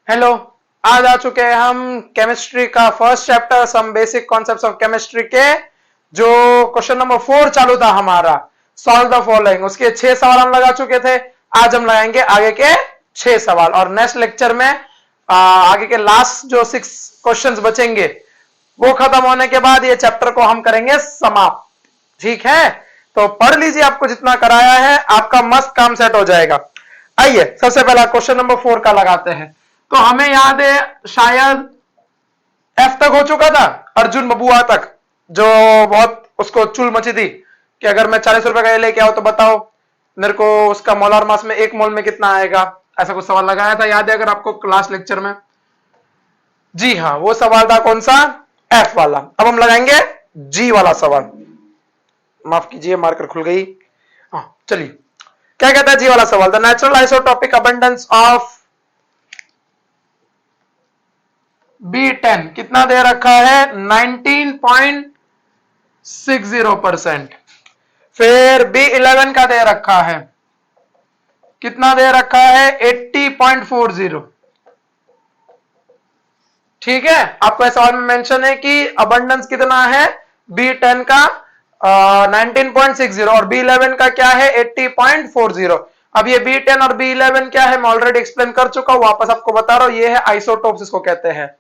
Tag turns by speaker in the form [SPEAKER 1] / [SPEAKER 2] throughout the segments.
[SPEAKER 1] Hello, आज आ चुके हैं हम केमिस्ट्री का first chapter some basic concepts of chemistry के जो क्वेश्चन नंबर 4 चालू था हमारा सॉल्व द फॉलोइंग। उसके 6 सवाल हम लगा चुके थे। आज हम लगाएंगे आगे के 6 सवाल और नेक्स्ट लेक्चर में आगे के लास्ट जो 6 क्वेश्चंस बचेंगे वो खत्म होने के बाद ये चैप्टर को हम करेंगे समाप्त। ठीक है, तो पढ़ लीजिए, आपको जितना कराया है आपका मस्त काम सेट हो जाएगा। आइए सबसे पहला क्वेश्चन नंबर 4 का लगाते हैं। तो हमें याद है शायद एफ तक हो चुका था, अर्जुन बबुआ तक, जो बहुत उसको चुल मची थी कि अगर मैं 40 रुपए का लेके आओ तो बताओ मेरे को उसका मोलार मास में 1 मोल में कितना आएगा। ऐसा कुछ सवाल लगाया था, याद है अगर आपको क्लास लेक्चर में? जी हाँ, वो सवाल था कौन सा? एफ वाला। अब हम लगाएंगे जी वाला सवाल। माफ कीजिए, मार्कर खुल गई। हाँ चलिए, क्या कहता है जी वाला सवाल? The natural isotopic abundance of B10 कितना दे रखा है? 19.60%। फिर B11 का दे रखा है, कितना दे रखा है? 80.40। ठीक है, आपको सवाल में मेंशन है कि अबंडेंस कितना है B10 का 19.60 और B11 का क्या है 80.40। अब ये B10 और B11 क्या है मैं ऑलरेडी एक्सप्लेन कर चुका हूं, वापस आपको बता रहा हूं। ये है आइसोटोप्स इसको कहते हैं,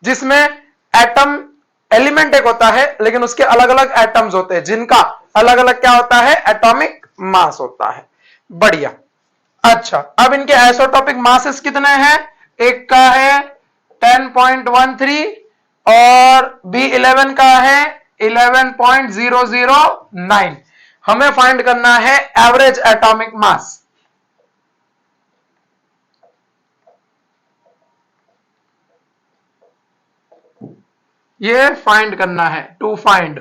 [SPEAKER 1] जिसमें एटम एलिमेंट एक होता है लेकिन उसके अलग अलग एटम्स होते हैं जिनका अलग अलग क्या होता है? एटॉमिक मास होता है। बढ़िया। अच्छा, अब इनके आइसोटॉपिक मासेस कितने हैं? एक का है 10.13 और B11 का है 11.009। हमें फाइंड करना है एवरेज एटॉमिक मास। ये फाइंड करना है, टू फाइंड।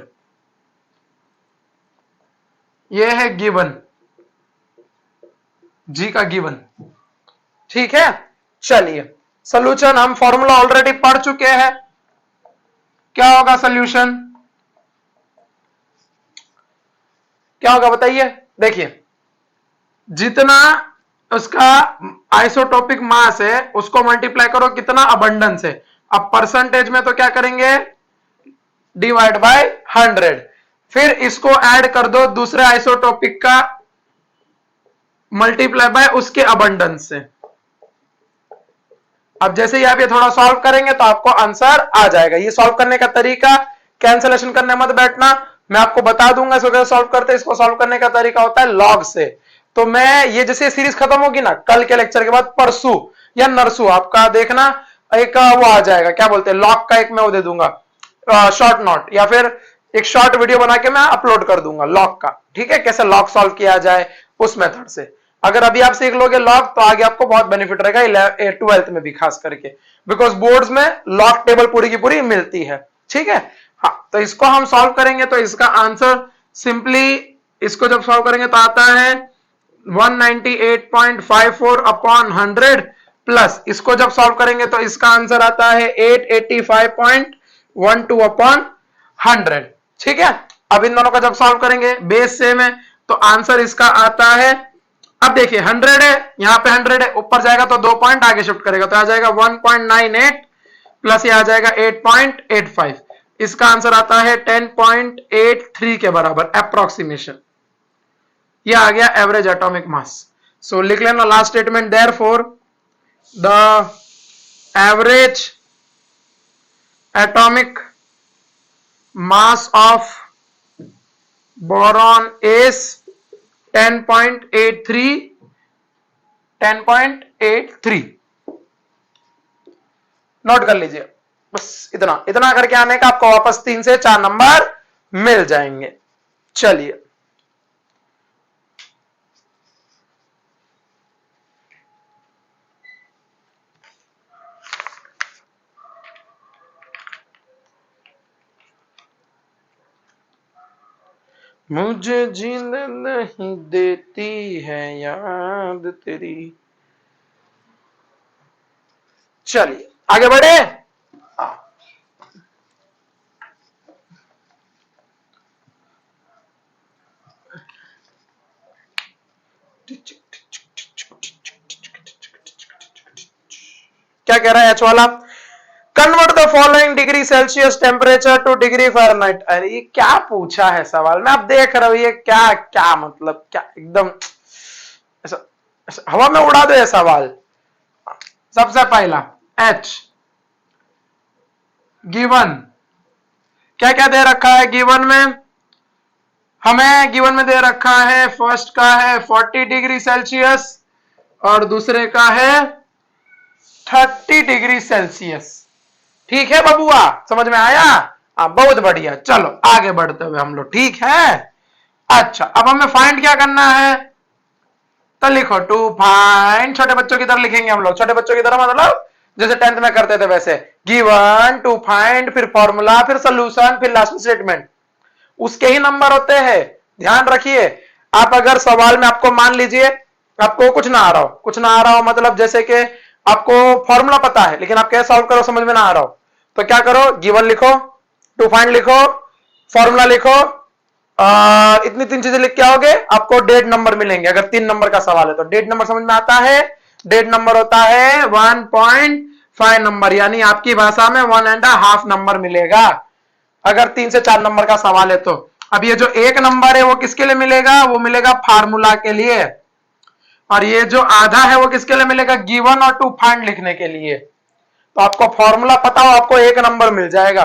[SPEAKER 1] ये है गिवन, जी का गिवन। ठीक है, चलिए सोल्यूशन हम फॉर्मूला ऑलरेडी पढ़ चुके हैं। क्या होगा सोल्यूशन? क्या होगा बताइए? देखिए, जितना उसका आइसोटोपिक मास है उसको मल्टीप्लाई करो कितना अबंडेंस है। अब परसेंटेज में तो क्या करेंगे? Divide by 100। फिर इसको ऐड कर दो दूसरे आइसोटोपिक का मल्टीप्लाई बाय उसके अबंडेंस से। अब जैसे ही आप ये थोड़ा सॉल्व करेंगे तो आपको आंसर आ जाएगा। ये सॉल्व करने का तरीका, कैंसलेशन करने मत बैठना, मैं आपको बता दूंगा इसको कैसे सॉल्व करते हैं। इसको सॉल्व करने का तरीका होता है लॉग से। तो मैं ये जैसे सीरीज खत्म होगी ना कल के लेक्चर के बाद, परसों या नरसों आपका देखना एक वो आ जाएगा, क्या बोलते हैं, लॉग का एक मैं वो दे दूंगा शॉर्ट नोट, या फिर एक शॉर्ट वीडियो बना के मैं अपलोड कर दूंगा लॉग का। ठीक है, कैसे लॉग सॉल्व किया जाए उस मेथड से। अगर अभी आप सीख लोगे लॉग तो आगे आपको बहुत बेनिफिट रहेगा 12th में भी, खास करके बिकॉज बोर्ड्स में लॉग टेबल पूरी की पूरी मिलती है। ठीक है, हाँ तो इसको हम सॉल्व करेंगे तो इसका आंसर सिंपली, इसको जब सॉल्व करेंगे तो आता है 198.54 अपॉन 100 प्लस इसको जब सॉल्व करेंगे तो इसका आंसर आता है 885.12 अपॉन 100। ठीक है, अब इन दोनों का जब सॉल्व करेंगे बेस सेम है तो आंसर इसका आता है, अब देखिए 100 है यहां पे, 100 है ऊपर जाएगा तो 2 पॉइंट आगे शिफ्ट करेगा तो आ जाएगा 1.98 प्लस ये आ जाएगा 8.85। इसका आंसर आता है 10.83 के बराबर अप्रोक्सीमेशन। ये आ गया एवरेज एटॉमिक मास। सो लिख लेना last statement, therefore the average atomic mass of boron is 10.83। 10.83 note कर लीजिए। बस इतना इतना करके आने का आपको वापस 3 से 4 नंबर मिल जाएंगे। चलिए, मुझे जीने नहीं देती है याद तेरी। चलिए आगे बढ़े। क्या कह रहा है एच वाला, convert the following degree Celsius temperature to degree Fahrenheit. अरे ये क्या पूछा है सवाल में, आप देख रहे हो ये क्या क्या मतलब, क्या एकदम ऐसा हवा में उड़ा दो ये सवाल। सबसे पहला एच गिवन, क्या क्या दे रखा है गिवन में, हमें गिवन में दे रखा है फर्स्ट का है 40 डिग्री सेल्सियस और दूसरे का है 30 डिग्री सेल्सियस। ठीक है बबुआ, समझ में आया? बहुत बढ़िया, चलो आगे बढ़ते हुए हम लोग, ठीक है। अच्छा अब हमें फाइंड क्या करना है, तो लिखो टू फाइंड, छोटे बच्चों की तरह लिखेंगे हम लोग, छोटे बच्चों की तरह मतलब जैसे 10th में करते थे वैसे, गिवन टू फाइंड फिर फॉर्मूला फिर सोल्यूशन फिर लास्ट स्टेटमेंट, उसके ही नंबर होते हैं, ध्यान रखिए। आप अगर सवाल में आपको मान लीजिए आपको कुछ ना आ रहा हो, कुछ ना आ रहा हो मतलब जैसे कि आपको फॉर्मूला पता है लेकिन आप कैसे सॉल्व करो समझ में ना आ रहा हो, तो क्या करो, गिवन लिखो, टू फाइंड लिखो, फॉर्मूला लिखो, इतनी 3 चीजें लिख के आओगे, आपको डेढ़ नंबर मिलेंगे। अगर 3 नंबर का सवाल है तो डेढ़ नंबर समझ में आता है, डेढ़ नंबर होता है 1.5 नंबर, यानी आपकी भाषा में 1.5 नंबर मिलेगा अगर 3 से 4 नंबर का सवाल है तो। अब ये जो 1 नंबर है वो किसके लिए मिलेगा, वो मिलेगा फार्मूला के लिए, और ये जो आधा है वो किसके लिए मिलेगा, गिवन और टू फाइंड लिखने के लिए। तो आपको फॉर्मूला पता हो आपको 1 नंबर मिल जाएगा।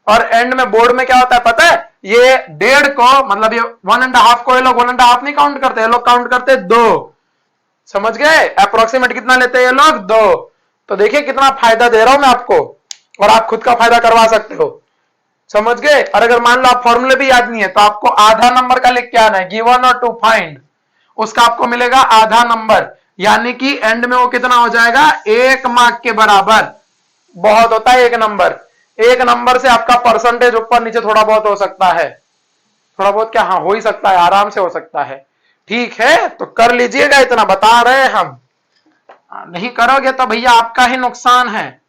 [SPEAKER 1] और एंड में बोर्ड में क्या होता है पता है, ये डेढ़ को मतलब ये 1.5 को ये लोग 1.5 नहीं काउंट करते, ये लोग काउंट करते 2, समझ गए? अप्रोक्सीमेट कितना लेते हैं ये लोग, 2। तो देखिए कितना फायदा दे रहा हूं मैं आपको, और आप खुद का फायदा करवा सकते हो, समझ गए? और अगर मान लो आप फॉर्मूले भी याद नहीं है तो आपको आधा नंबर का लिख के आना है, गिवन और टू फाइंड, उसका आपको मिलेगा आधा नंबर, यानी कि एंड में वो कितना हो जाएगा, 1 मार्क के बराबर। बहुत होता है 1 नंबर, 1 नंबर से आपका परसेंटेज ऊपर नीचे थोड़ा बहुत हो सकता है, थोड़ा बहुत क्या, हाँ हो ही सकता है, आराम से हो सकता है। ठीक है, तो कर लीजिएगा, इतना बता रहे हैं हम, नहीं करोगे तो भैया आपका ही नुकसान है।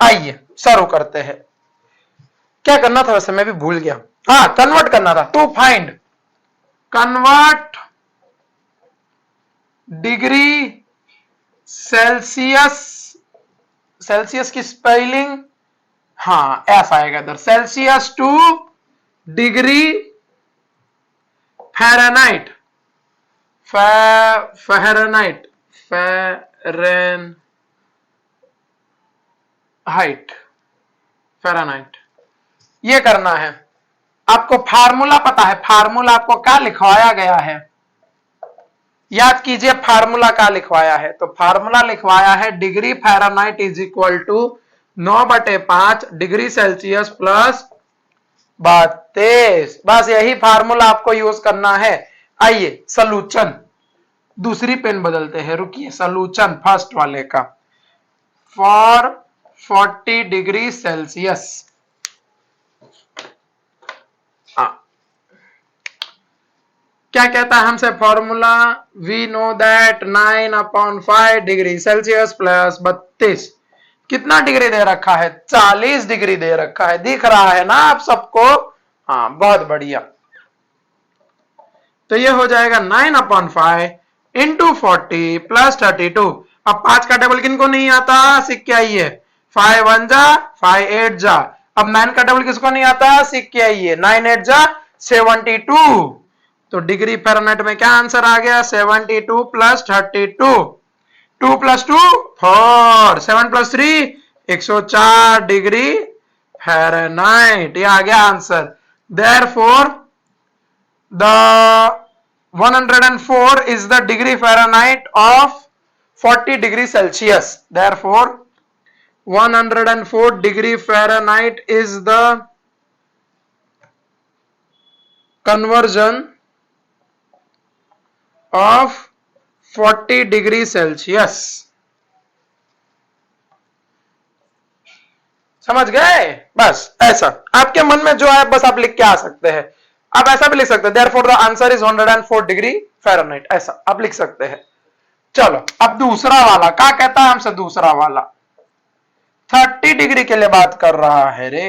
[SPEAKER 1] आइए शुरू करते हैं। क्या करना था वैसे मैं भी भूल गया, हाँ कन्वर्ट करना था, to find convert degree Celsius, Celsius की स्पेलिंग हाँ एफ आएगा इधर, Celsius to degree Fahrenheit, Fahrenheit, Fahrenheit, ये करना है। आपको फार्मूला पता है, फार्मूला आपको क्या लिखवाया गया है, याद कीजिए फार्मूला क्या लिखवाया है, तो फार्मूला लिखवाया है degree Fahrenheit is equal to 9/5 degree Celsius plus 32, बस यही फार्मूला आपको यूज करना है। आइए सॉल्यूशन, दूसरी पेन बदलते हैं, रुकिए, सॉल्यूशन फर्स्ट वाले का, फॉर 40 डिग्री सेल्सियस, क्या कहता है हमसे formula, we know that 9/5 degree Celsius plus 32, कितना डिग्री दे रखा है, 40 डिग्री दे रखा है, दिख रहा है ना आप सबको? हाँ बहुत बढ़िया, तो ये हो जाएगा 9/5 इंटू 40 प्लस 32। अब 5 का टेबल किनको नहीं आता, सीख के आइए, 5 1 जा 5 8 जा। अब 9 का टेबल किसको नहीं आता, सीख के आइए, 9 8 जा 72। तो डिग्री फ़ारेनहाइट में क्या आंसर आ गया, 72 plus 32, 2 plus 2 4, 7 plus 3 104 degree Fahrenheit, ये आ गया answer. Therefore the 104 is the degree Fahrenheit of 40 degree Celsius. Therefore, 104 degree Fahrenheit is the conversion of 40 degree Celsius. समझ गए? बस ऐसा आपके मन में जो है बस आप लिख के आ सकते हैं। आप ऐसा भी लिख सकते हैं, therefore the answer is 104 degree Fahrenheit, ऐसा आप लिख सकते हैं। चलो अब दूसरा वाला क्या कहता है हमसे, दूसरा वाला 30 डिग्री के लिए बात कर रहा है रे।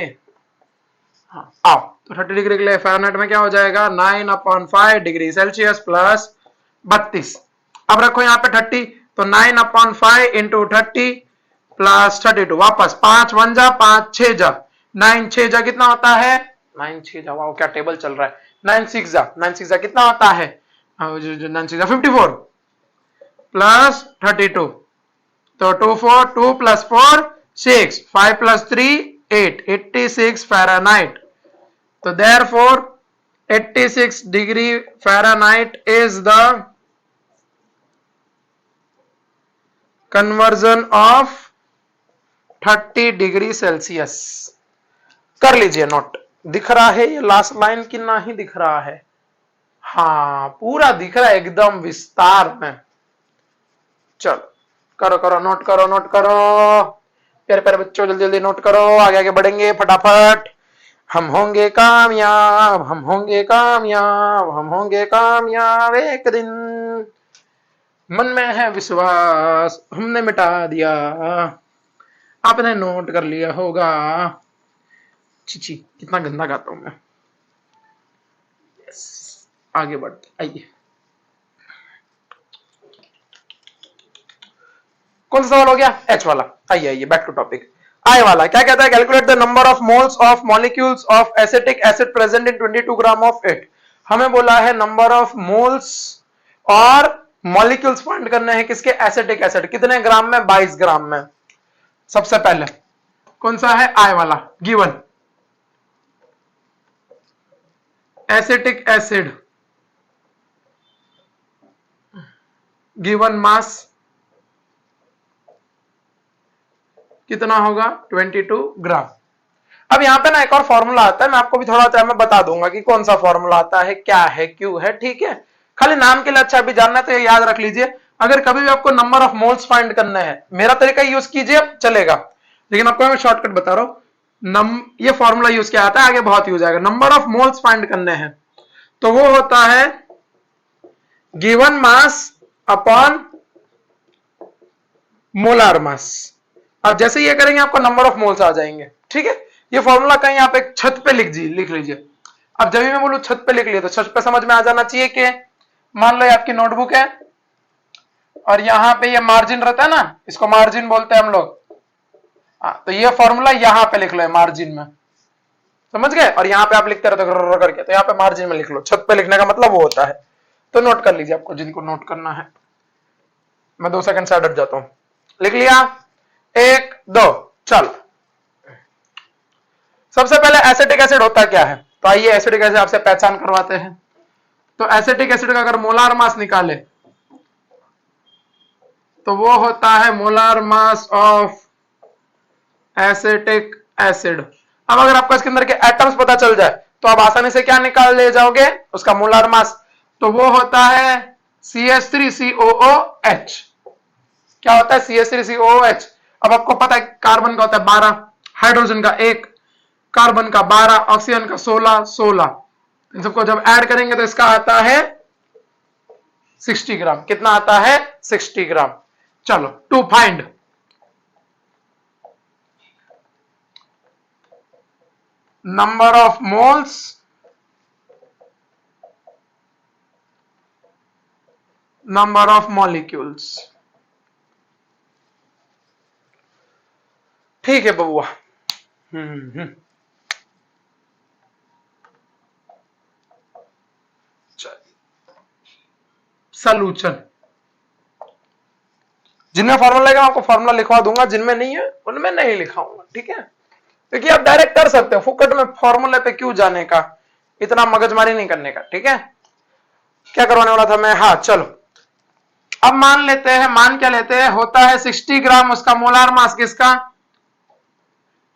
[SPEAKER 1] हाँ आओ, तो 30 डिग्री के लिए फ़ारेनहाइट में क्या हो जाएगा, 9/5 डिग्री सेल्सियस प्लस 32। अब रखो यहाँ पे 30, तो 9/5 इंटू 30 प्लस 32, वापस 5 1 जा 5 6 जा 9 6 जा कितना होता है 9 6 जा, वाओ क्या टेबल चल रहा है, 9 6 जा कितना होता है 9 6 जा 54 प्लस 32, तो 2 4 2 प्लस 4 6 5 प्लस 3 8 86 फ़ारेनहाइट। तो therefore 86 degree Fahrenheit is the conversion of 30 degree Celsius. कर लीजिए नोट, दिख रहा है ये लास्ट लाइन की नहीं दिख रहा है, हाँ पूरा दिख रहा है एकदम विस्तार में। चलो करो करो नोट करो नोट करो, प्यारे प्यारे बच्चों जल्दी जल्दी नोट करो, आगे आगे बढ़ेंगे फटाफट। हम होंगे कामयाब, हम होंगे कामयाब, हम होंगे कामयाब एक दिन, मन में है विश्वास, हमने मिटा दिया, आपने नोट कर लिया होगा। छी कितना गंदा गाता हूं मैं। आगे बढ़ते आइए, कौन सा सवाल हो गया, एच वाला। आइए आइए बैक टू टॉपिक। आई वाला क्या कहता है, calculate the number of moles of molecules of acetic acid present in 22 gram of it. हमें बोला है नंबर ऑफ मोल्स और मॉलिक्यूल्स फाइंड करने हैं किसके, एसिटिक एसिड, कितने ग्राम में, 22 ग्राम में। सबसे पहले कौन सा है, आई वाला, given acetic acid given mass कितना होगा 22 ग्राम। अब यहां पे ना एक और फॉर्मूला आता है, मैं आपको भी थोड़ा टाइम में बता दूंगा कि कौन सा फॉर्मूला आता है, क्या है, क्यों है, ठीक है। खाली नाम के लिए अच्छा भी जानना है तो ये याद रख लीजिए। अगर कभी भी आपको नंबर ऑफ मोल्स फाइंड करना है, मेरा तरीका यूज कीजिए चलेगा, लेकिन आपको मैं शॉर्टकट बता रहा हूं। ये फॉर्मूला यूज किया आता है, आगे बहुत यूज आएगा। नंबर ऑफ मोल्स फाइंड करने हैं तो वो होता है given mass upon molar mass. अब जैसे ये करेंगे आपको नंबर ऑफ मोल्स आ जाएंगे, ठीक है। ये फॉर्मूला कहीं आप एक छत पे लिख लीजिए। अब जब भी मैं बोलूं छत पे लिख लिया तो छत पे समझ में आ जाना चाहिए कि मान लो ये आपकी नोटबुक है और यहां पे ये मार्जिन रहता है ना, इसको मार्जिन बोलते हैं हम लोग। तो ये फॉर्मूला यहां पे लिख लो मार्जिन में, समझ गए। और यहाँ पे आप लिखते रहते हो करके, तो यहाँ पे मार्जिन में लिख लो। छत पे लिखने का मतलब वो होता है। तो नोट कर लीजिए आपको जिनको नोट करना है। मैं 2 सेकंड से हट जाता हूं। लिख लिया, 1 2 चलो। सबसे पहले एसिटिक एसिड होता क्या है, तो आइए एसिटिक एसिड आपसे पहचान करवाते हैं। तो एसिटिक एसिड का अगर मोलार मास निकाले तो वो होता है molar mass of acetic acid. अब अगर आपको इसके अंदर के एटम्स पता चल जाए तो आप आसानी से क्या निकाल ले जाओगे, उसका मोलार मास। तो वो होता है CH3COOH। क्या होता है CH3COOH। अब आपको पता है कार्बन का होता है 12, हाइड्रोजन का 1, कार्बन का 12, ऑक्सीजन का 16 16। इन सबको जब ऐड करेंगे तो इसका आता है 60 ग्राम। कितना आता है 60 ग्राम। चलो to find number of moles number of molecules. ठीक है बबुआ। सॉल्यूशन, जिनमें फॉर्मूला लेगा आपको फॉर्मूला लिखवा दूंगा, जिनमें नहीं है उनमें नहीं लिखाऊंगा, ठीक है। क्योंकि आप डायरेक्ट कर सकते हो, फुकट में फॉर्मूले पे क्यों जाने का, इतना मगजमारी नहीं करने का, ठीक है। क्या करवाने वाला था मैं, हाँ चलो। अब मान लेते हैं, मान क्या लेते हैं, होता है 60 ग्राम उसका मोलार मास किसका,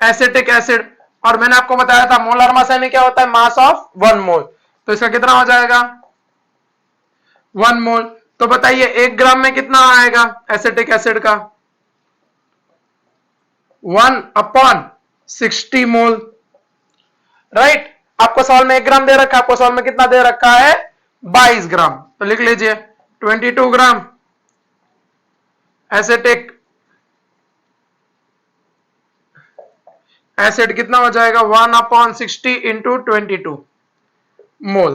[SPEAKER 1] एसिटिक एसिड। और मैंने आपको बताया था मोलार मास यानी क्या होता है, मास ऑफ 1 मोल। तो इसका कितना हो जाएगा 1 मोल। तो बताइए 1 ग्राम में कितना आएगा एसिटिक एसिड का, 1 अपॉन 60 मोल, राइट। आपको सवाल में 1 ग्राम दे रखा है, आपको सवाल में कितना दे रखा है 22 ग्राम। तो लिख लीजिए 22 ग्राम एसिटिक एसिड कितना हो जाएगा 1 अपॉन 60 इंटू 22 मोल।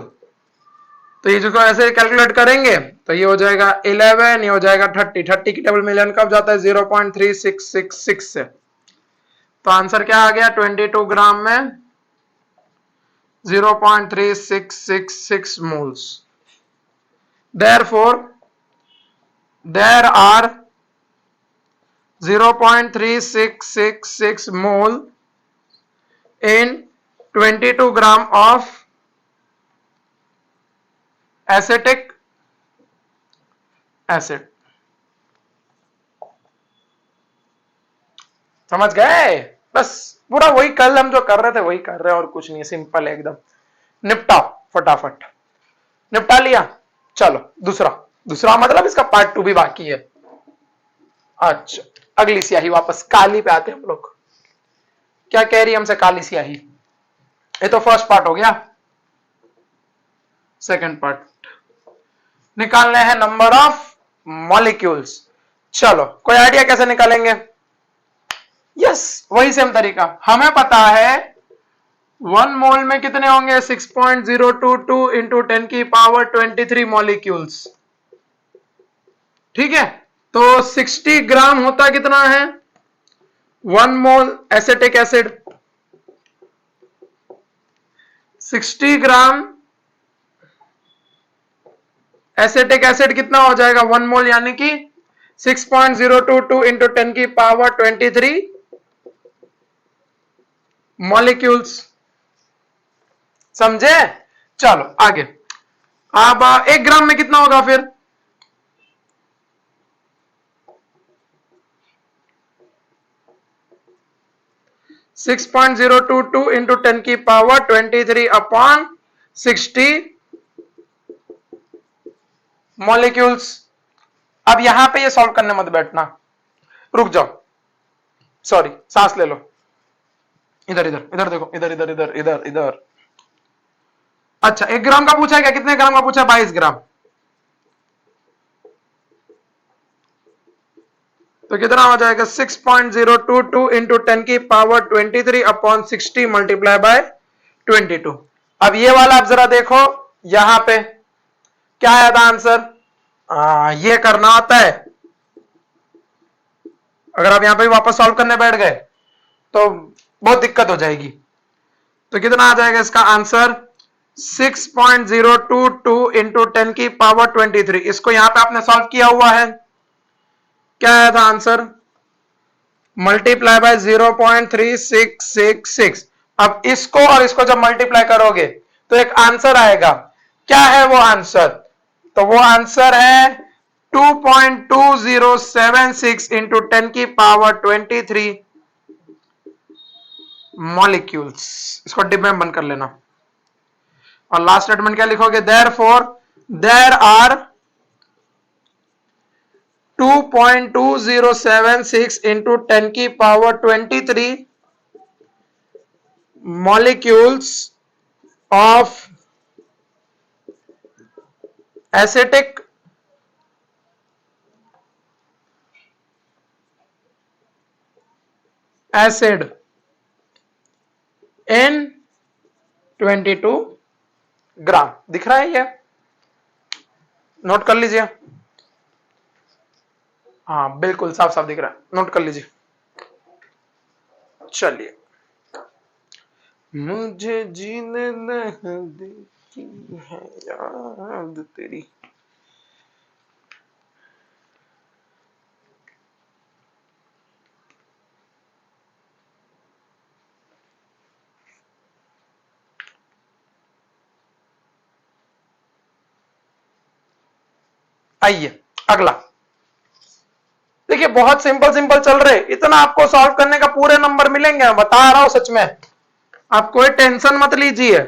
[SPEAKER 1] तो ये जो ऐसे कैलकुलेट करेंगे तो ये हो जाएगा 11, ये हो जाएगा 30। 30 की टेबल मिलियन कब जाता है? 0.3666 से। तो आंसर क्या आ गया? 22 ग्राम में 0.3666 moles. Therefore, there are 0.3666 mole in 22 gram of acetic acid। समझ गए? बस पूरा वही कल हम जो कर रहे थे वही कर रहे हैं, और कुछ नहीं, सिंपल है एकदम। निपटाओ फटाफट। निपटा लिया? चलो दूसरा। दूसरा मतलब इसका पार्ट 2 भी बाकी है। अच्छा, अगली स्याही वापस काली पे आते हैं हम लोग। क्या कह रही है हमसे काली स्याही? ये तो फर्स्ट पार्ट हो गया। सेकंड पार्ट निकालने हैं नंबर ऑफ मॉलिक्यूल्स। चलो, कोई आइडिया कैसे निकालेंगे? यस, वही सेम तरीका। हमें पता है 1 मोल में कितने होंगे? 6.022 इंटू 10 की पावर 23 मॉलिक्यूल्स। ठीक है, तो 60 ग्राम होता कितना है? 1 मोल एसिटिक एसिड। 60 ग्राम एसिटिक एसिड कितना हो जाएगा? 1 मोल, यानी कि 6.022 इंटू 10 की पावर 23 मॉलिक्यूल्स। समझे? चलो आगे। अब 1 ग्राम में कितना होगा फिर? सिक्स 6.022 इंटू 10 की पावर 23 अपॉन 60 मॉलिक्यूल्स। अब यहां पे ये सॉल्व करने मत बैठना, रुक जाओ, सॉरी, सांस ले लो। इधर इधर इधर देखो, इधर इधर इधर इधर इधर। अच्छा, 1 ग्राम का पूछा है क्या? कितने ग्राम का पूछा? 22 ग्राम। तो कितना हो जाएगा? 6.022 इंटू 10 की पावर 23 अपॉन 60 मल्टीप्लाई बाय 22। अब ये वाला आप जरा देखो, यहां पे क्या आया था आंसर? ये करना आता है। अगर आप यहां पे वापस सॉल्व करने बैठ गए तो बहुत दिक्कत हो जाएगी। तो कितना आ जाएगा इसका आंसर? 6.022 इंटू 10 की पावर 23। इसको यहां पे आपने सॉल्व किया हुआ है। क्या आया था आंसर? Multiply by 0.3666। अब इसको और इसको जब मल्टीप्लाई करोगे तो एक आंसर आएगा। क्या है वो आंसर? तो वो आंसर है 2.2076 इंटू 10 की पावर 23 मॉलिक्यूल्स। इसको डिब्बे में बंद कर लेना। और लास्ट स्टेटमेंट क्या लिखोगे? देयरफॉर देयर आर 2.2076 इंटू 10 की power 23 molecules of acetic acid in 22 ग्राम। दिख रहा है ये? नोट कर लीजिए। हाँ बिल्कुल साफ साफ दिख रहा है, नोट कर लीजिए। चलिए, मुझे जीने नहीं देती है याद तेरी। आइए अगला। देखिए बहुत सिंपल सिंपल चल रहे, इतना आपको सॉल्व करने का पूरे नंबर मिलेंगे, मैं बता रहा हूं सच में। आप कोई टेंशन मत लीजिए,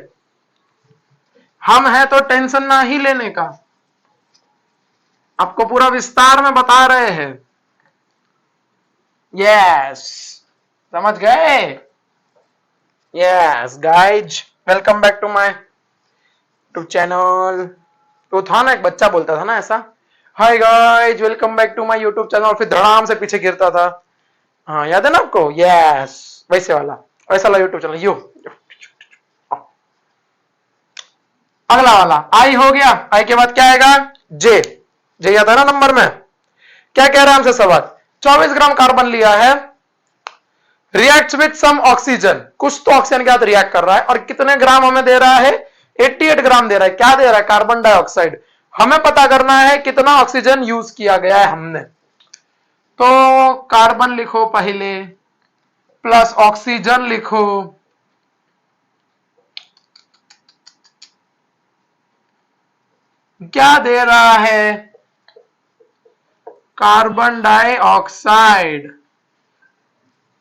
[SPEAKER 1] हम हैं तो टेंशन ना ही लेने का। आपको पूरा विस्तार में बता रहे हैं। यस, समझ गए? Yes guys, welcome back to my YouTube channel. तो था ना, एक बच्चा बोलता था ना ऐसा, hi guys welcome back to my YouTube channel, और फिर धड़ाम से पीछे गिरता था। हाँ याद है ना आपको? यस, वैसे वाला, वैसा वाला यूट्यूब चैनल। यू अगला वाला आई हो गया, आई के बाद क्या आएगा, जे। जे याद है ना नंबर में। क्या कह रहा है हमसे सवाल, 24 ग्राम कार्बन लिया है, रिएक्ट विथ सम ऑक्सीजन, कुछ तो ऑक्सीजन के साथ रिएक्ट कर रहा है, और कितने ग्राम हमें दे रहा है, 88 ग्राम दे रहा है। क्या दे रहा है, कार्बन डाइऑक्साइड। हमें पता करना है कितना ऑक्सीजन यूज किया गया है हमने। तो कार्बन लिखो पहले, प्लस ऑक्सीजन लिखो, क्या दे रहा है, कार्बन डाइऑक्साइड।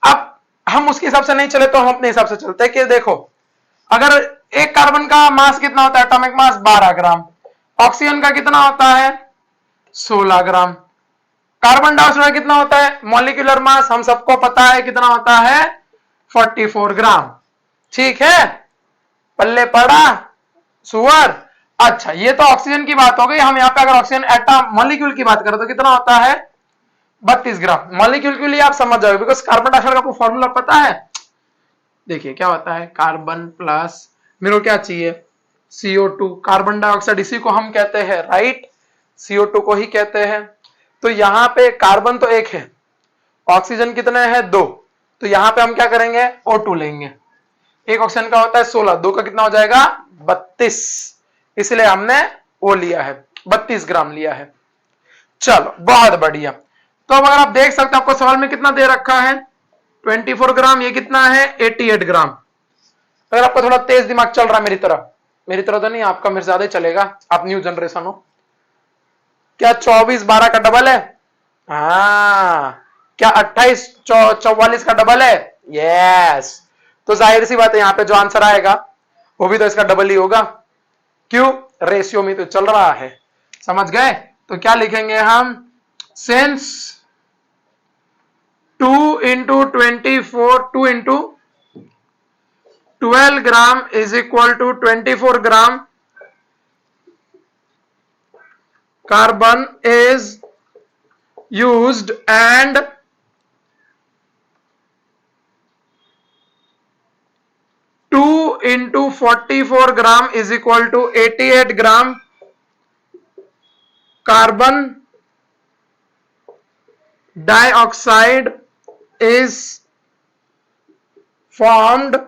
[SPEAKER 1] अब हम उसके हिसाब से नहीं चले तो हम अपने हिसाब से चलते हैं कि देखो, अगर एक कार्बन का मास कितना होता है, एटॉमिक मास 12 ग्राम, ऑक्सीजन का कितना होता है 16 ग्राम, कार्बन डाइऑक्साइड कितना होता है, मॉलिक्यूलर मास हम सबको पता है कितना होता है 44 ग्राम। ठीक है, पल्ले पड़ा सुअर। अच्छा, ये तो ऑक्सीजन की बात हो गई। हम यहाँ पे अगर ऑक्सीजन एटम मॉलिक्यूल की बात करें तो कितना होता है 32 ग्राम। मॉलिक्यूल के लिए आप समझ जाओगे, बिकॉज कार्बन डाइऑक्साइड का आपको फॉर्मूला पता है। देखिए क्या होता है, कार्बन प्लस, मेरे को क्या चाहिए CO2, कार्बन डाइऑक्साइड इसी को हम कहते हैं, राइट, CO2 को ही कहते हैं। तो यहाँ पे कार्बन तो एक है, ऑक्सीजन कितने हैं 2, तो यहाँ पे हम क्या करेंगे O2 लेंगे। एक ऑक्सीजन का होता है 16, 2 का कितना हो जाएगा 32, इसलिए हमने वो लिया है 32 ग्राम लिया है। चलो बहुत बढ़िया। तो अब अगर आप देख सकते हैं आपको सवाल में कितना दे रखा है 24 ग्राम, ये कितना है 88 ग्राम। अगर आपका थोड़ा तेज दिमाग चल रहा है मेरी तरह तो नहीं, आपका मेरे ज्यादा ही चलेगा, आप न्यू जनरेशन हो। क्या 24 12 का डबल है, हाँ। क्या 28 44 का डबल है, यस। तो जाहिर सी बात है यहां पे जो आंसर आएगा वो भी तो इसका डबल ही होगा, क्यों, रेशियो में तो चल रहा है। समझ गए। तो क्या लिखेंगे हम, since 2 into 24, 2 into 12 gram is equal to 24 gram carbon is used and 2 into 44 gram is equal to 88 gram carbon dioxide is formed.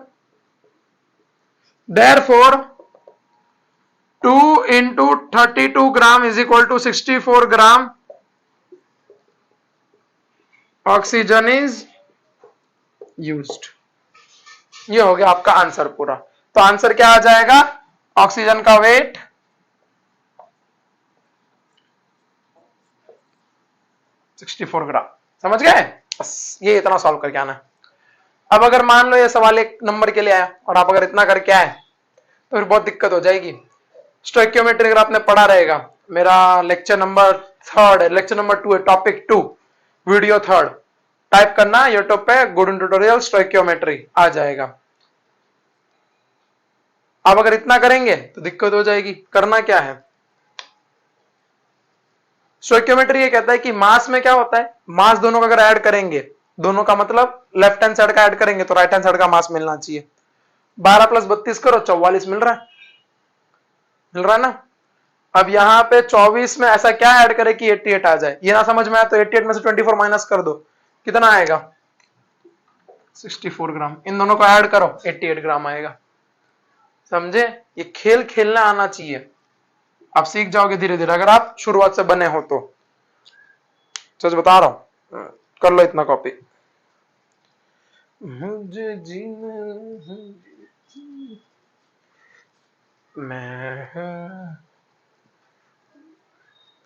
[SPEAKER 1] Therefore 2 into 32 gram is equal to 64 gram oxygen is used. ये हो गया आपका answer पूरा। तो answer क्या आ जाएगा, oxygen का wait 64 ग्राम। समझ गए, बस ये इतना सॉल्व करके आना। अब अगर मान लो ये सवाल एक नंबर के लिए आया और आप अगर इतना करके आए तो फिर बहुत दिक्कत हो जाएगी। स्टोइकियोमेट्री अगर आपने पढ़ा रहेगा, मेरा लेक्चर नंबर 3 है, लेक्चर नंबर 2 है, टॉपिक 2 वीडियो 3 टाइप करना यूट्यूब पे, गुड ट्यूटोरियल स्टोइकियोमेट्री आ जाएगा। आप अगर इतना करेंगे तो दिक्कत हो जाएगी। करना क्या है, स्टोइकियोमेट्री ये कहता है कि मास में क्या होता है, मास दोनों का अगर ऐड करेंगे, दोनों का मतलब लेफ्ट हैंड साइड का ऐड करेंगे तो राइट हैंड साइड का मास मिलना चाहिए। 12 प्लस 32 करो 44 मिल रहा है ना। अब यहाँ पे 24 में ऐसा क्या ऐड करे कि 88 आ जाए, ये ना समझ में आया तो 88 में से 24 माइनस कर दो, कितना आएगा 64 ग्राम। इन दोनों को ऐड करो 88 ग्राम आएगा। समझे, ये खेल खेलना आना चाहिए, आप सीख जाओगे धीरे धीरे अगर आप शुरुआत से बने हो तो। सच बता रहा हूं, कर लो इतना कॉपी। मुझे जीना मैं,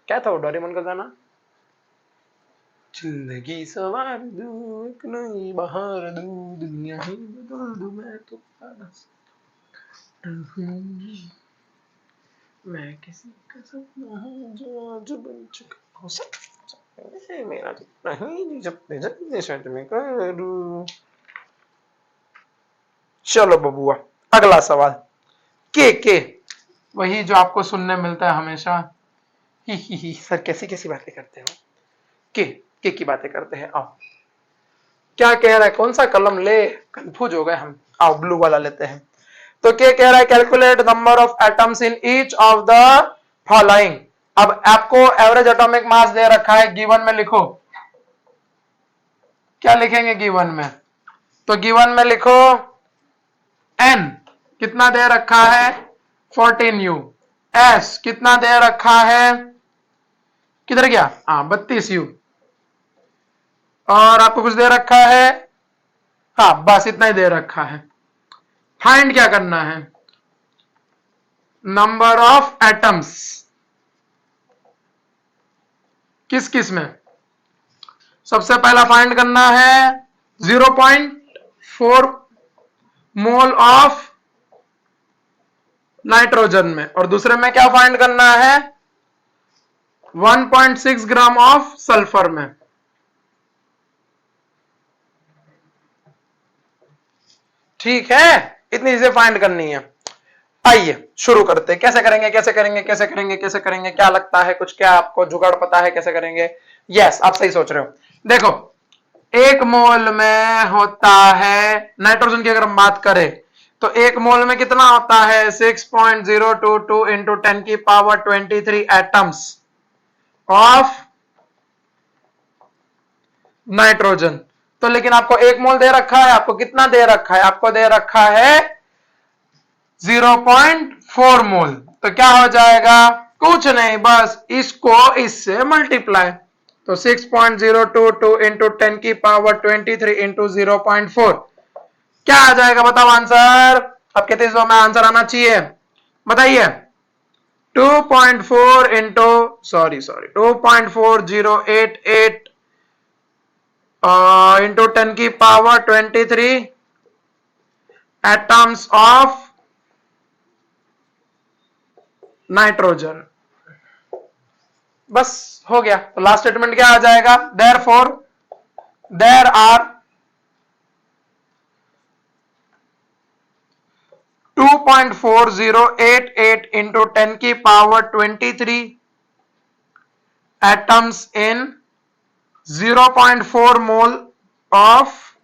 [SPEAKER 1] क्या था वो डोरेमोन का गाना, जिंदगी सवार दूं एक नई बहार दूं, दुनिया ही बदल दूं मैं तो मैं किसी का सपना हूं जो आज बन चुका हूं, मेरा नहीं जब शायद मैं करूं। चलो बबुआ, अगला सवाल, के वही जो आपको सुनने मिलता है हमेशा, ही सर कैसी कैसी बातें करते हो, के की बातें करते हैं। आओ क्या कह रहा है, कौन सा कलम ले, कंफ्यूज हो गए हम। आओ ब्लू वाला लेते हैं। तो क्या कह रहा है, calculate number of atoms in each of the following. अब आपको एवरेज एटॉमिक मास दे रखा है, गिवन में लिखो, क्या लिखेंगे गिवन में, तो गिवन में लिखो n कितना दे रखा है 14u, s कितना दे रखा है, किधर गया, 32u, और आपको कुछ दे रखा है, बस इतना ही दे रखा है। फाइंड क्या करना है, नंबर ऑफ एटम्स, किस किस में, सबसे पहला फाइंड करना है 0.4 मोल ऑफ नाइट्रोजन में, और दूसरे में क्या फाइंड करना है 1.6 ग्राम ऑफ सल्फर में। ठीक है, इतनी चीजें फाइंड करनी है। आइए शुरू करते हैं, कैसे करेंगे कैसे करेंगे कैसे करेंगे कैसे करेंगे, क्या लगता है कुछ, क्या आपको जुगाड़ पता है कैसे करेंगे? यस, आप सही सोच रहे हो। देखो, एक मोल में होता है नाइट्रोजन की, अगर हम बात करें तो एक मोल में कितना होता है 6.022 इंटू 10 की पावर 23 एटम्स ऑफ नाइट्रोजन। तो लेकिन आपको एक मोल दे रखा है, आपको कितना दे रखा है, आपको दे रखा है 0.4 मोल। तो क्या हो जाएगा, कुछ नहीं, बस इसको इससे मल्टीप्लाई, तो 6.022 इंटू 10 की पावर 23 इंटू 0.4 क्या आ जाएगा, बताओ आंसर। अब कहते हैं में आंसर आना चाहिए, बताइए। 2.4 इंटू 2.4088 इंटू 10 की पावर 23 एटम्स ऑफ नाइट्रोजन। बस हो गया। तो लास्ट स्टेटमेंट क्या आ जाएगा, देयरफॉर देयर आर 2.4088 इंटू 10 की power 23 atoms in 0.4 mole of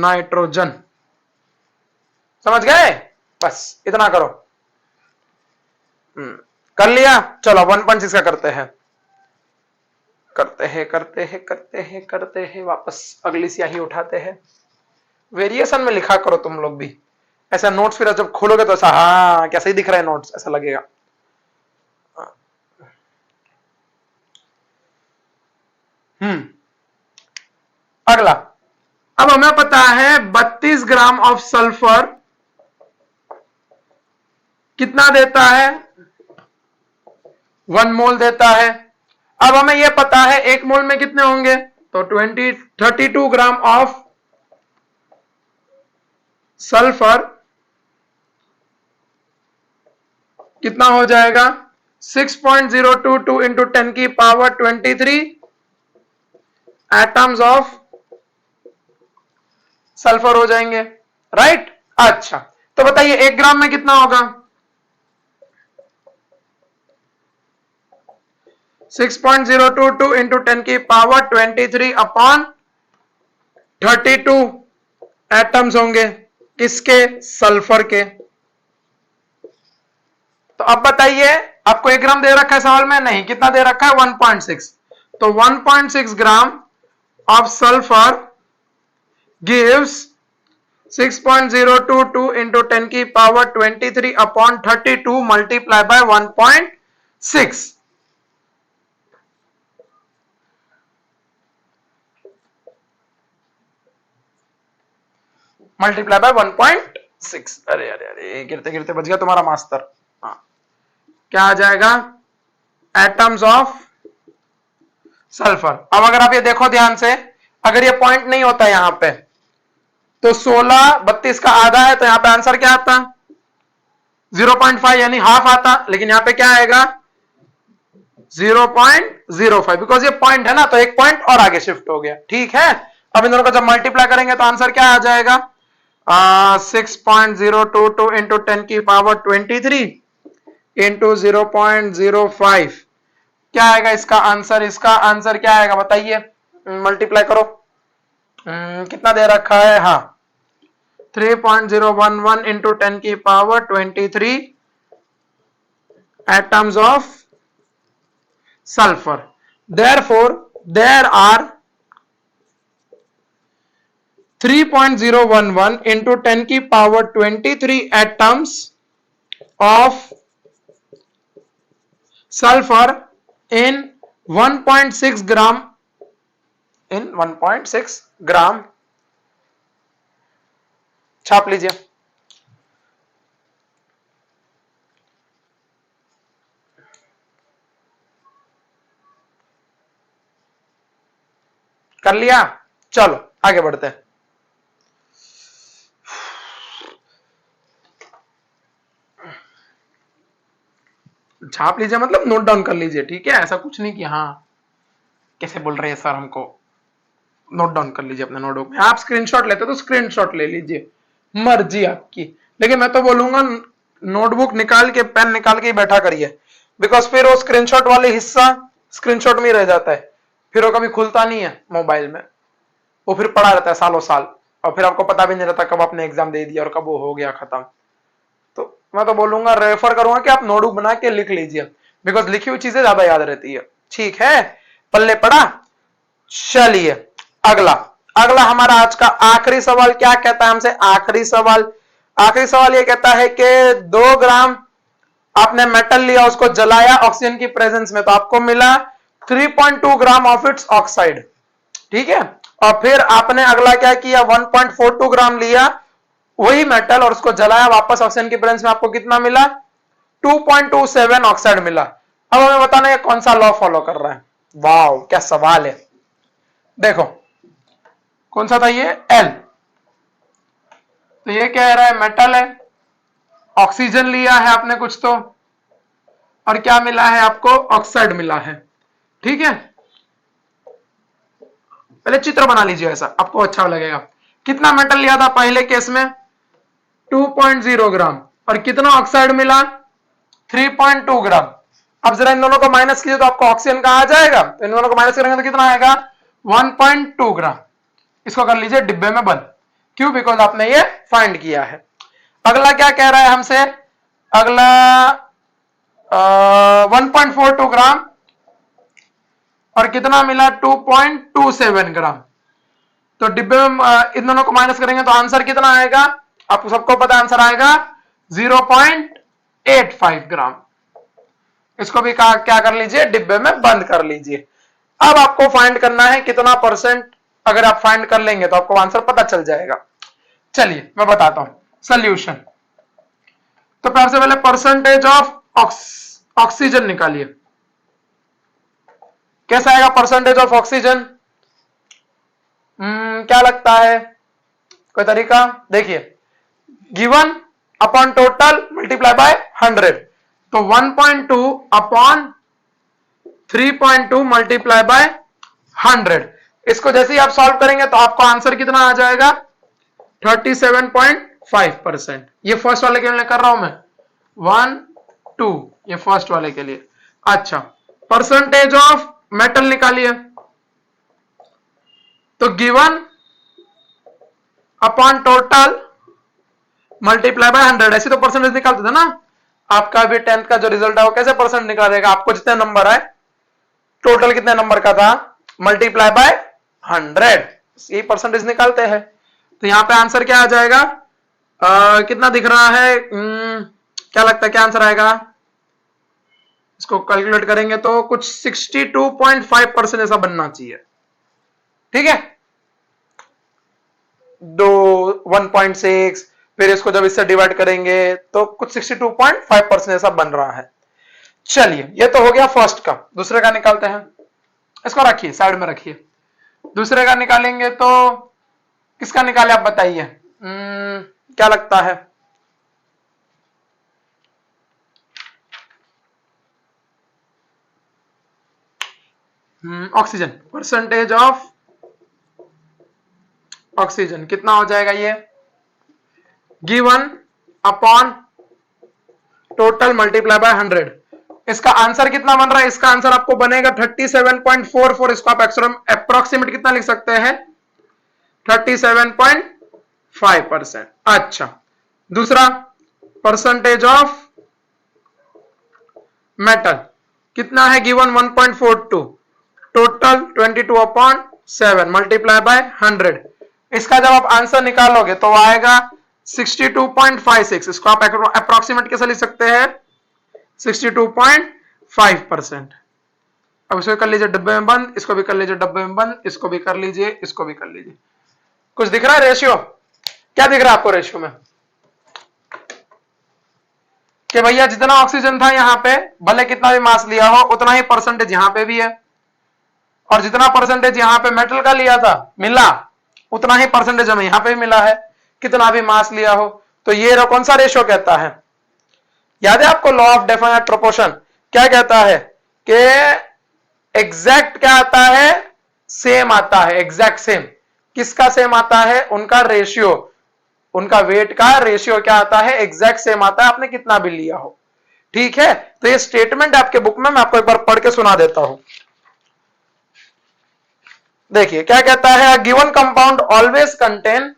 [SPEAKER 1] nitrogen. समझ गए? बस इतना करो। कर लिया, चलो 1.6 का करते हैं वापस अगली स्याही उठाते हैं। वेरिएशन में लिखा करो तुम लोग भी, ऐसा नोट्स फिर जब खोलोगे तो ऐसा क्या सही दिख रहा है नोट्स, ऐसा लगेगा। अगला, अब हमें पता है 32 ग्राम ऑफ सल्फर कितना देता है, 1 मोल देता है। अब हमें यह पता है 1 मोल में कितने होंगे, तो 32 ग्राम ऑफ सल्फर कितना हो जाएगा 6.022 इंटू 10 की पावर 23 एटम्स ऑफ सल्फर हो जाएंगे, राइट। अच्छा, तो बताइए 1 ग्राम में कितना होगा, 6.022 इंटू 10 की पावर 23 अपॉन 32 एटम्स होंगे किसके, सल्फर के। तो अब बताइए, आपको 1 ग्राम दे रखा है सवाल में, नहीं, कितना दे रखा है 1.6, तो 1.6 gram of sulphur gives 6.022 into 10 की power 23 upon 32 multiply by 1.6। Multiply by 1.6। अरे अरे अरे, गिरते गिरते बच गया तुम्हारा मास्टर। क्या आ जाएगा, एटम्स ऑफ सल्फर। अब अगर आप ये देखो ध्यान से, अगर ये पॉइंट नहीं होता यहां पे तो 16 32 का आधा है, तो यहां पे आंसर क्या आता 0.5 यानी हाफ आता, लेकिन यहां पे क्या आएगा 0.05, बिकॉज ये पॉइंट है ना, तो एक पॉइंट और आगे शिफ्ट हो गया। ठीक है, अब इन दोनों को जब मल्टीप्लाई करेंगे तो आंसर क्या आ जाएगा 6.022 इंटू 10 की पावर 23 इंटू 0.05 क्या आएगा इसका आंसर, इसका आंसर क्या आएगा बताइए, मल्टीप्लाई करो। कितना दे रखा है, 3.011 into 10 की power 23 atoms of sulfur. Therefore, there are 3.011 into 10 की power 23 atoms of sulfur in 1.6 gram छाप लीजिए। कर लिया, चलो आगे बढ़ते हैं। छाप लीजिए मतलब नोट डाउन कर लीजिए, ठीक है? ऐसा कुछ नहीं कि हाँ कैसे बोल रहे हैं सर हमको, नोट डाउन कर लीजिए अपने नोटबुक में। आप स्क्रीनशॉट लेते तो स्क्रीनशॉट ले लीजिए, मर्जी आपकी, लेकिन मैं तो बोलूंगा नोटबुक निकाल के पेन निकाल के ही बैठा करिए, बिकॉज फिर वो स्क्रीनशॉट वाले हिस्सा स्क्रीनशॉट में ही रह जाता है, फिर वो कभी खुलता नहीं है मोबाइल में, वो फिर पड़ा रहता है सालों साल, और फिर आपको पता भी नहीं रहता कब आपने एग्जाम दे दिया और कब वो हो गया खत्म। तो मैं तो बोलूंगा, रेफर करूंगा कि आप नोटबुक बना के लिख लीजिए, बिकॉज लिखी हुई चीजें ज्यादा याद रहती है, ठीक है? पल्ले पड़ा। चलिए अगला हमारा आज का आखिरी सवाल क्या कहता है हमसे? आखिरी सवाल ये कहता है कि 2 ग्राम आपने मेटल लिया, उसको जलाया ऑक्सीजन की प्रेजेंस में, तो आपको मिला 3.2 ग्राम ऑफ इट्स ऑक्साइड, ठीक है? और फिर आपने अगला क्या किया, 1.42 ग्राम लिया वही मेटल और उसको जलाया वापस ऑक्सीजन की प्रेजेंस में, आपको कितना मिला? 2.27 ऑक्साइड मिला। अब हमें बताना है कौन सा लॉ फॉलो कर रहा है। वाह क्या सवाल है, देखो कौन सा था ये? एल। तो ये कह रहा है मेटल है, ऑक्सीजन लिया है आपने कुछ तो, और क्या मिला है आपको? ऑक्साइड मिला है, ठीक है? पहले चित्र बना लीजिए, ऐसा आपको अच्छा लगेगा। कितना मेटल लिया था पहले केस में? 2.0 ग्राम, और कितना ऑक्साइड मिला? 3.2 ग्राम। अब जरा इन दोनों को माइनस कीजिए तो आपको ऑक्सीजन कहां आ जाएगा? तो इन दोनों को माइनस करेंगे तो कितना आएगा? 1.2 ग्राम। इसको कर लीजिए डिब्बे में बंद, क्यों? बिकॉज आपने ये फाइंड किया है। अगला क्या कह रहा है हमसे? अगला 1.42 ग्राम और कितना मिला? 2.27 ग्राम। तो डिब्बे में इन दोनों को माइनस करेंगे तो आंसर कितना आएगा? आपको सबको पता आंसर आएगा 0.85 ग्राम। इसको भी क्या कर लीजिए? डिब्बे में बंद कर लीजिए। अब आपको फाइंड करना है कितना परसेंट, अगर आप फाइंड कर लेंगे तो आपको आंसर पता चल जाएगा। चलिए मैं बताता हूं सॉल्यूशन। तो सबसे पहले परसेंटेज ऑफ ऑक्सीजन निकालिए। कैसा आएगा परसेंटेज ऑफ ऑक्सीजन? क्या लगता है, कोई तरीका? देखिए, given upon total multiply by 100, तो 1.2 अपॉन 3.2 मल्टीप्लाई बाय 100। इसको जैसे ही आप सॉल्व करेंगे तो आपको आंसर कितना आ जाएगा? 37.5%। ये फर्स्ट वाले के लिए कर रहा हूं मैं, 1 2, ये फर्स्ट वाले के लिए। अच्छा, परसेंटेज ऑफ मेटल निकालिए। तो given upon total multiply by 100, ऐसे तो परसेंटेज निकालते थे ना। आपका भी 10th का जो रिजल्ट है वो कैसे परसेंट निकालेगा? आपको जितने नंबर आए, टोटल कितने नंबर का था, मल्टीप्लाई बाय 100, यही परसेंटेज निकालते हैं। तो यहां पे आंसर क्या आ जाएगा? कितना दिख रहा है? क्या लगता है क्या आंसर आएगा? इसको कैलकुलेट करेंगे तो कुछ 62.5% ऐसा बनना चाहिए, ठीक है? 1.6, फिर इसको जब इससे डिवाइड करेंगे तो कुछ 62.5% ऐसा बन रहा है। चलिए ये तो हो गया फर्स्ट का। दूसरे का निकालते हैं, इसको रखिए साइड में रखिए। दूसरे का निकालेंगे तो किसका निकाले आप बताइए, क्या लगता है? ऑक्सीजन, परसेंटेज ऑफ ऑक्सीजन कितना हो जाएगा? ये given upon total multiply by 100। इसका आंसर कितना बन रहा है? इसका आंसर आपको बनेगा 37.44। इसको आप अप्रोक्सीमेट कितना लिख सकते हैं? 37.44 5%। अच्छा, दूसरा परसेंटेज ऑफ मेटल कितना है गिवन 1.42, टोटल 22/7 मल्टीप्लाई बाय 100। इसका जब आप आंसर निकालोगे तो आएगा 62.56। इसको आप अप्रोक्सीमेट कैसे लिख सकते हैं 62.5%। अब इसको कर लीजिए डब्बे में बंद, इसको भी कर लीजिए डब्बे में बंद, इसको भी कर लीजिए, इसको भी कर लीजिए। कुछ दिख रहा है रेशियो? क्या दिख रहा है आपको रेशियो में कि भैया जितना ऑक्सीजन था यहां पे भले कितना भी मास लिया हो उतना ही परसेंटेज यहां पे भी है, और जितना परसेंटेज यहां पे मेटल का लिया था मिला उतना ही परसेंटेज हमें यहां पे भी मिला है, कितना भी मास लिया हो। तो ये कौन सा रेशियो कहता है? याद है आपको लॉ ऑफ डेफिनेट प्रोपोर्शन क्या कहता है कि एग्जैक्ट क्या आता है, सेम आता है, एग्जैक्ट सेम। किसका सेम आता है? उनका रेशियो, उनका वेट का रेशियो क्या आता है, एग्जैक्ट सेम आता है, आपने कितना भी लिया हो। ठीक है, तो ये स्टेटमेंट आपके बुक में मैं आपको एक बार पढ़ के सुना देता हूं। देखिए क्या कहता है, a given compound always contain,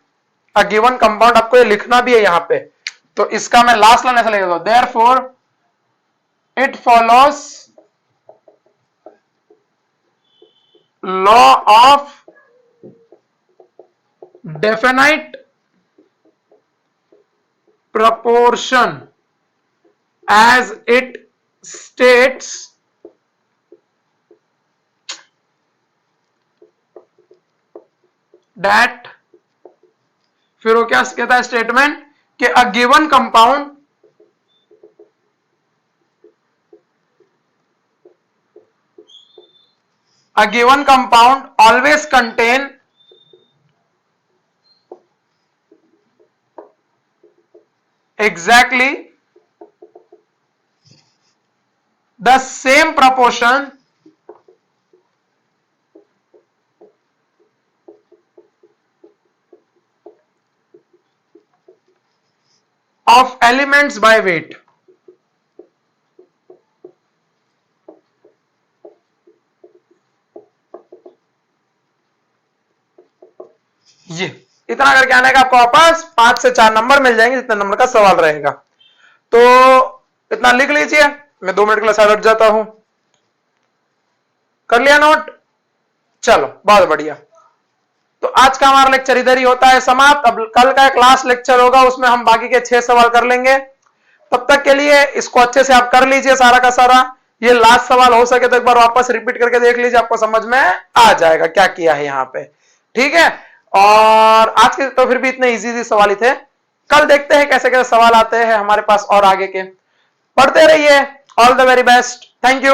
[SPEAKER 1] a given compound आपको ये लिखना भी है यहां पे, तो इसका मैं लास्ट लाइन ऐसे लिख देता हूं, therefore it follows law of definite proportion as it states that, फिर वो क्या कहता है स्टेटमेंट कि a given compound always contain exactly the same proportion of elements by weight। ये इतना करके आने का आपको वापस 5 से 4 नंबर मिल जाएंगे जितने नंबर का सवाल रहेगा। तो इतना लिख लीजिए, मैं 2 मिनट के लिए साइड हट जाता हूं। कर लिया नोट? चलो बहुत बढ़िया। तो आज का हमारा लेक्चर इधर ही होता है समाप्त। अब कल का एक लास्ट लेक्चर होगा, उसमें हम बाकी के 6 सवाल कर लेंगे। तब तक के लिए इसको अच्छे से आप कर लीजिए सारा का सारा। ये लास्ट सवाल हो सके तो एक बार वापस रिपीट करके देख लीजिए, आपको समझ में आ जाएगा क्या किया है यहाँ पे। ठीक है, और आज के तो फिर भी इतने इजी सवाल ही थे। कल देखते हैं कैसे कैसे सवाल आते हैं हमारे पास और आगे के। पढ़ते रहिए। All the very best. Thank you.